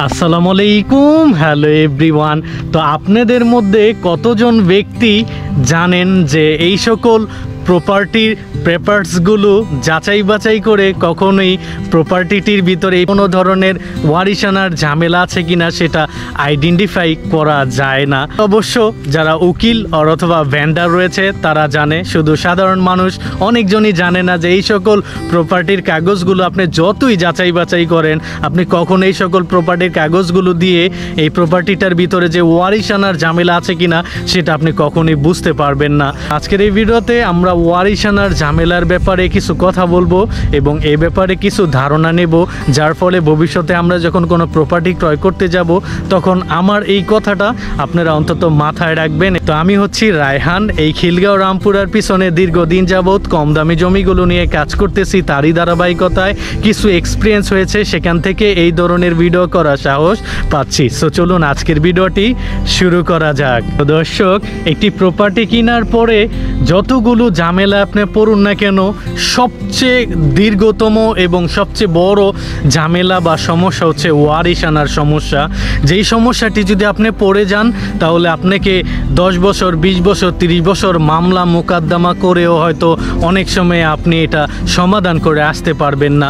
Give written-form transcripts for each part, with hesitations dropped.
আসসালামু আলাইকুম, hello everyone. তো আপনাদের মধ্যে কতজন ব্যক্তি জানেন যে এই সকল প্রপার্টির পেপারসগুলো যাচাই বাছাই করে কখনোই প্রপার্টিটির ভিতরে কোনো ধরনের ওয়ারিশানার ঝামেলা আছে কিনা সেটা আইডেন্টিফাই করা যায় না। অবশ্য যারা উকিল অথবা ভেন্ডার রয়েছে তারা জানে, শুধু সাধারণ মানুষ অনেকজনই জানে না যে এই সকল প্রপার্টির কাগজগুলো আপনি যতই যাচাই বাছাই করেন, আপনি কখন এই সকল প্রপার্টির কাগজগুলো দিয়ে এই প্রপার্টিটার ভিতরে যে ওয়ারিশানার ঝামেলা আছে কিনা সেটা আপনি কখনোই বুঝতে পারবেন না। আজকের এই ভিডিওতে আমরা ওয়ারিশানার ঝামেলার ব্যাপারে কিছু কথা বলবো এবং এই ব্যাপারে কিছু ধারণা নেব, যার ফলে ভবিষ্যতে আমরা যখন কোনো প্রপার্টি ক্রয় করতে যাব তখন আমার এই কথাটা আপনারা অন্তত মাথায় রাখবেন। তো আমি হচ্ছি রায়হান, এই খিলগাঁও রামপুরার পিছনে দীর্ঘদিন যাবৎ কম দামি জমিগুলো নিয়ে কাজ করতেছি। তারই ধারাবাহিকতায় কিছু এক্সপিরিয়েন্স হয়েছে, সেখান থেকে এই ধরনের ভিডিও করার সাহস পাচ্ছি। সো চলুন আজকের ভিডিওটি শুরু করা যাক। তো দর্শক, একটি প্রপার্টি কেনার পরে যতগুলো ঝামেলা আপনি পড়ুন না কেন, সবচেয়ে দীর্ঘতম এবং সবচেয়ে বড় ঝামেলা বা সমস্যা হচ্ছে ওয়ারিশানার সমস্যা। যেই সমস্যাটি যদি আপনি পড়ে যান তাহলে আপনাকে 10 বছর 20 বছর 30 বছর মামলা মোকদ্দমা করেও হয়তো অনেক সময় আপনি এটা সমাধান করে আসতে পারবেন না।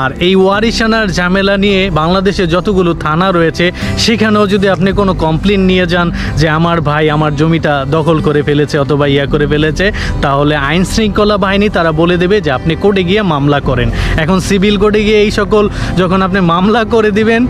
আর এই ওয়ারিশানার ঝামেলা নিয়ে বাংলাদেশে যতগুলো থানা রয়েছে সেখানেও যদি আপনি কোনো কমপ্লেন নিয়ে যান যে আমার ভাই আমার জমিটা দখল করে ফেলেছে অথবা করে ফেলেছে, তাহলে আইন শৃঙ্খলা বাহিনী তারা বলে দেবে যে আপনি কোর্টে গিয়ে মামলা করেন। এখন সিভিল কোর্টে গিয়ে এই সকল যখন আপনি মামলা করে দিবেন,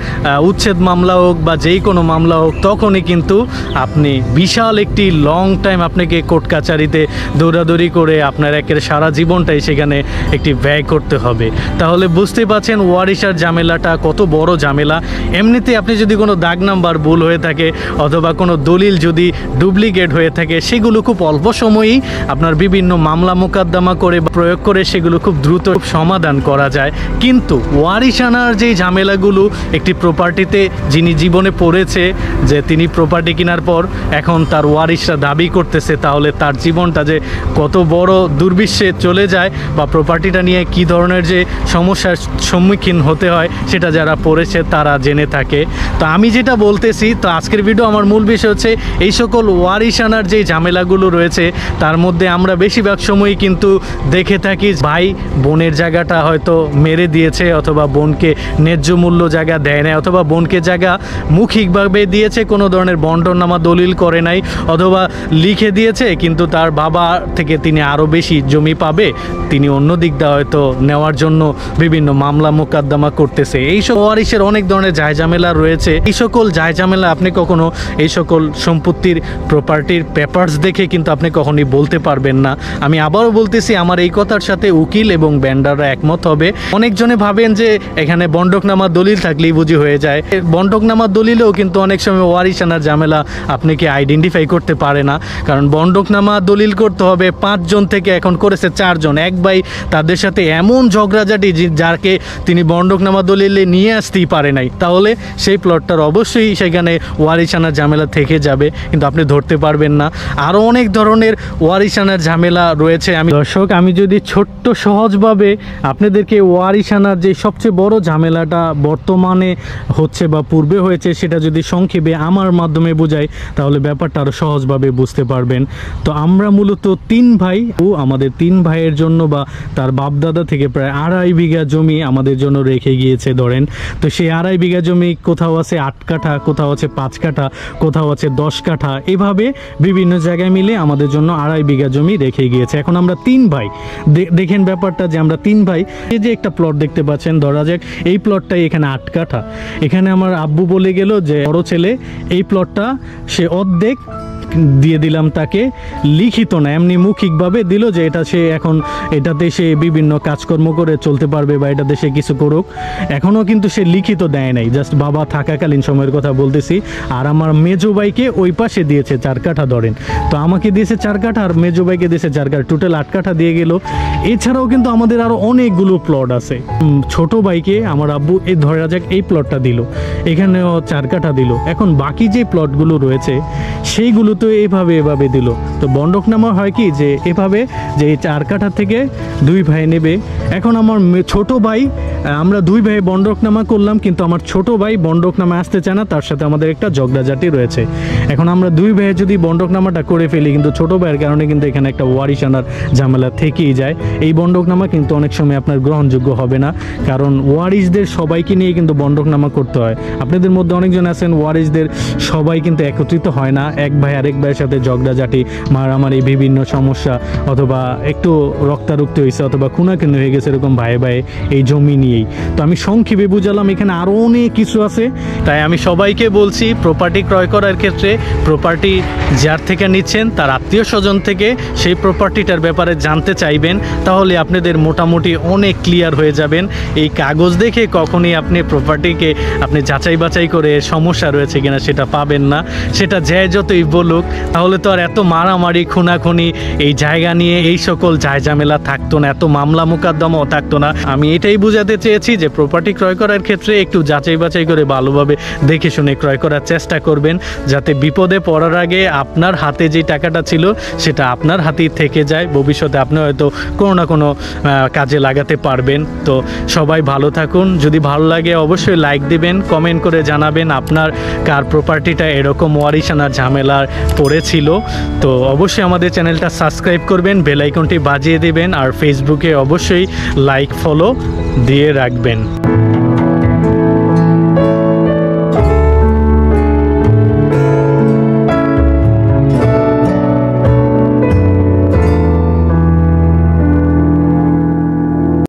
উচ্ছেদ মামলা হোক বা যেই কোনো মামলা হোক, তখনই কিন্তু আপনি বিশাল একটি লং টাইম আপনাকে কোর্ট কাছারিতে দৌড়াদৌড়ি করে আপনার একের সারা জীবনটাই সেখানে একটি ব্যয় করতে হবে। তাহলে বুঝতে পারছেন ওয়ারিশার ঝামেলাটা কত বড় ঝামেলা। এমনিতে আপনি যদি কোনো দাগ নাম্বার ভুল হয়ে থাকে অথবা কোনো দলিল যদি ডুপ্লিকেট হয়ে থাকে, সেগুলো খুব অল্প সময়েই আপনার বিভিন্ন মামলা মোকদ্দমা করে প্রয়োগ করে সেগুলো খুব দ্রুত সমাধান করা যায়। কিন্তু ওয়ারিশানার যেই ঝামেলাগুলো একটি প্রপার্টিতে যিনি জীবনে পড়েছে, যে তিনি প্রপার্টি কেনার পর এখন তার ওয়ারিশরা দাবি করতেছে, তাহলে তার জীবনটা যে কত বড় দুর্বিশ্বে চলে যায় বা প্রপার্টিটা নিয়ে কি ধরনের যে সমস্যার সম্মুখীন হতে হয় সেটা যারা পড়েছে তারা জেনে থাকে। তো আমি যেটা বলতেছি, তো আজকের ভিডিও আমার মূল বিষয় হচ্ছে এই সকল ওয়ারিশানার যেই ঝামেলাগুলো রয়েছে তার মধ্যে আমরা বেশিরভাগ সময়ই কিন্তু দেখে থাকি ভাই বোনের জায়গাটা হয়তো মেরে দিয়েছে অথবা বোনকে ন্যায্য মূল্য জায়গা দেয় নাই, অথবা বোনকে জায়গা মৌখিকভাবে দিয়েছে, কোনো ধরনের বন্টননামা দলিল করে নাই, অথবা লিখে দিয়েছে কিন্তু তার বাবা থেকে তিনি আরও বেশি জমি পাবে, তিনি অন্য দিক দিয়ে হয়তো নেওয়ার জন্য বিভিন্ন মামলা মোকদ্দমা করতেছে। এই সব ওয়ারিশের অনেক ধরনের জায়ঝামেলা রয়েছে। এই সকল জায়ঝামেলা আপনি কখনো এই সকল সম্পত্তির প্রপার্টির পেপারস দেখে কিন্তু আপনি কখনোই বলতে পারবেন না। আমি আবারও বলতেছি, আমার এই কথার সাথে উকিল এবং ভেন্ডাররা একমত হবে। অনেকজনে ভাবেন যে এখানে বন্টকনামা দলিল থাকলেই বুঝি হয়ে যায়। বন্টকনামা দলিলেও কিন্তু অনেক সময় ওয়ারিশানার ঝামেলা আপনি কি আইডেন্টিফাই করতে পারে না, কারণ বন্টকনামা দলিল করতে হবে 5 জন থেকে এখন করেছে 4 জন। এক ভাই তাদের সাথে এমন ঝগড়াঝাটি যাকে তিনি বন্টকনামা দলিলে নিয়ে আসতেই পারে নাই, তাহলে সেই প্লটটার অবশ্যই সেখানে ওয়ারিশানার ঝামেলা থেকে যাবে, কিন্তু আপনি ধরতে পারবেন না। আরও অনেক ধরনের ওয়ারিশানার ঝামেলা রয়েছে। আমি যদি ছোট্ট সহজভাবে আপনাদেরকে ওয়ারিশানার যে সবচেয়ে বড় ঝামেলাটা বর্তমানে হচ্ছে বা পূর্বে হয়েছে সেটা যদি সংক্ষেপে আমার মাধ্যমে বোঝাই, তাহলে ব্যাপারটা আরও সহজভাবে বুঝতে পারবেন। তো আমরা মূলত 3 ভাই, আমাদের 3 ভাইয়ের জন্য বা তার বাপদাদা থেকে প্রায় 2.5 বিঘা জমি আমাদের জন্য রেখে গিয়েছে ধরেন। তো সেই 2.5 বিঘা জমি কোথাও আছে 8 কাঠা, কোথাও আছে 5 কাঠা, কোথাও আছে 10 কাঠা, এভাবে বিভিন্ন জায়গায় মিলে আমাদের জন্য 2.5 বিঘা জমি রেখে গিয়েছে। এখন আমরা 3 ভাই, দেখেন ব্যাপারটা যে আমরা 3 ভাই, এই যে একটা প্লট দেখতে পাচ্ছেন, ধরা যাক এই প্লটটাই এখানে 8 কাঠা। এখানে আমার আব্বু বলে গেল যে বড় ছেলে এই প্লটটা সে অর্ধেক দিয়ে দিলাম তাকে, লিখিত না এমনি মৌখিকভাবে দিল যে এটা সে এখন এটাতে সে বিভিন্ন কাজকর্ম করে চলতে পারবে বা এটাতে সে কিছু করুক। এখনও কিন্তু সে লিখিত দেয় নাই, জাস্ট বাবা থাকাকালীন সময়ের কথা বলতেছি। আর আমার মেজো ভাইকে ওই পাশে দিয়েছে 4 কাঠা ধরেন, তো আমাকে দিয়েছে 4 কাঠা আর মেজো ভাইকে দিয়েছে 4 কাঠা, টোটাল 8 কাঠা দিয়ে গেল। এছাড়াও কিন্তু আমাদের আরও অনেকগুলো প্লট আছে। ছোট ভাইকে আমার আব্বু এই ধরা যাক এই প্লটটা দিল, এখানেও 4 কাঠা দিল। এখন বাকি যে প্লটগুলো রয়েছে সেইগুলো তো এভাবে দিল। তো বন্ডকনামা হয় কি যে এভাবে যে এই 4 কাঠা থেকে 2 ভাই নেবে। এখন আমার ছোট ভাই, আমরা 2 ভাই বন্ডকনামা করলাম, কিন্তু আমার ছোট ভাই বন্ডকনামা আসতে চায় না, তার সাথে আমাদের একটা ঝগড়াঝাটি রয়েছে। এখন আমরা 2 ভাই যদি বন্ডকনামাটা করে ফেলি, কিন্তু ছোট ভাইয়ের কারণে কিন্তু এখানে একটা ওয়ারিশ আনার ঝামেলা থেকেই যায়। এই বন্ডকনামা কিন্তু অনেক সময় আপনার গ্রহণযোগ্য হবে না, কারণ ওয়ারিশদের সবাইকে নিয়ে কিন্তু বন্ডকনামা করতে হয়। আপনাদের মধ্যে অনেকজন আছেন ওয়ারিশদের সবাই কিন্তু একত্রিত হয় না, এক ভাই আরেক ভাইয়ের সাথে ঝগড়াঝাটি, মারামারি, বিভিন্ন সমস্যা, অথবা একটু রক্তারক্তি হয়েছে অথবা খুনাখুনি হয়ে গেছে এরকম ভাই এই জমি নিয়েই। তো আমি সংক্ষেপে বুঝালাম, এখানে আরও অনেক কিছু আছে। তাই আমি সবাইকে বলছি, প্রপার্টি ক্রয় করার ক্ষেত্রে প্রপার্টি যার থেকে নিচ্ছেন তার আত্মীয় স্বজন থেকে সেই প্রপার্টিটার ব্যাপারে জানতে চাইবেন, তাহলে আপনাদের মোটামুটি অনেক ক্লিয়ার হয়ে যাবেন। এই কাগজ দেখে কখনই আপনি প্রপার্টিকে আপনি যাচাই বাছাই করে সমস্যা রয়েছে কিনা সেটা পাবেন না। সেটা যে যতই বলুক, তাহলে তো আর এত মারামারি, খুনাখুনি, এই জায়গা নিয়ে এই সকল ঝামেলা থাকতো না, এত মামলা মোকদ্দমাও থাকতো না। আমি এটাই বোঝাতে চেয়েছি যে প্রপার্টি ক্রয় করার ক্ষেত্রে একটু যাচাই বাছাই করে ভালোভাবে দেখে শুনে ক্রয় করার চেষ্টা করবেন, যাতে বিপদে পড়ার আগে আপনার হাতে যে টাকাটা ছিল সেটা আপনার হাতেই থেকে যায়। ভবিষ্যতে আপনি হয়তো কোনো না কোনো কাজে লাগাতে পারবেন। তো সবাই ভালো থাকুন। যদি ভালো লাগে অবশ্যই লাইক দিবেন, কমেন্ট করে জানাবেন আপনার কার প্রপার্টিটা এরকম ওয়ারিশ আনার ঝামেলার পড়েছিল। তো অবশ্যই আমাদের চ্যানেলটা সাবস্ক্রাইব করবেন, বেল আইকনটি বাজিয়ে দেবেন, আর ফেসবুকে অবশ্যই লাইক ফলো দিয়ে রাখবেন।